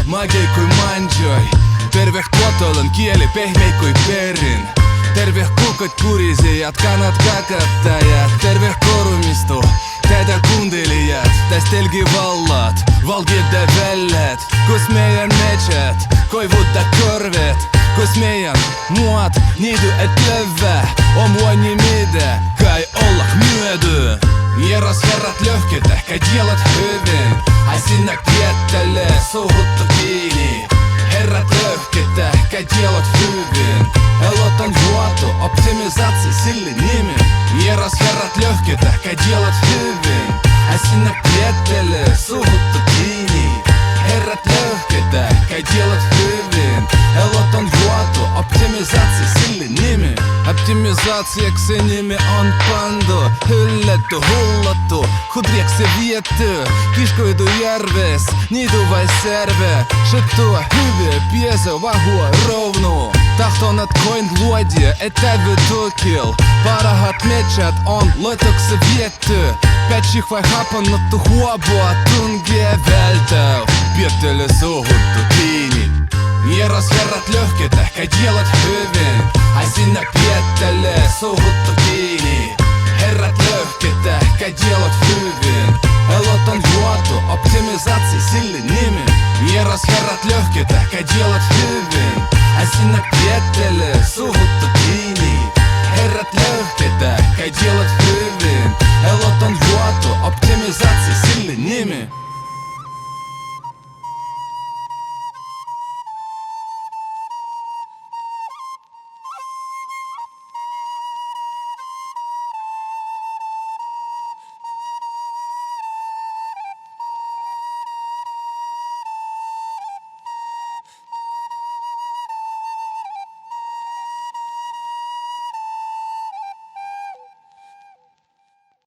magei kui manjoi. Terve tuotoll on kieli pehmei kui perin. Terve kukot kurisijat, kannat kakattajat. Terve korumisto, tätä kuuntelijat. Täst vallat, valgida vället. Kus meidän metsät, koivutta korvet. Kus meidän muot, niidy et lövä. On muoni mitä, kai ollak myödy. Mieras herrat löhket, ehkä dielat hyvin. Ai sinä kiettele, suhuttu kiinni. Herrat löhket, ehkä dielat hyvin. Elot on vuoto, optimisaatsi sille nimi. Mieras herrat löhket, ehkä dielat hyvin. Ai sinä kiettele, suhuttu kiinni. Herrat löhket, ehkä dielat hyvin. Elot on vuoto, optimisaatsi sille nimi. Optimisaatioksi nimi on pandu. Hylletty, hullattu, hudriaksi vietty. Kiskoitu järves, niitu vai serve. Shittua hyviä, piesä vahua rovnu. Tahtonat koin luodia, et täydy tukil. Parahat metsät on loitoksi vietty. Pätsik vai hapannuttu huopua tunkia vältäu. Piettele suhuttu kiinni. Mieras herrat löhket, ehkä dielat hyvin. Ai sinä piettele, suhuttu kiinni. Herrat löhket, ehkä dielat hyvin. Elot on vuoto, optimisaatsi sille nimi. Mieras herrat löhket, ehkä dielat hyvin. Ai sinä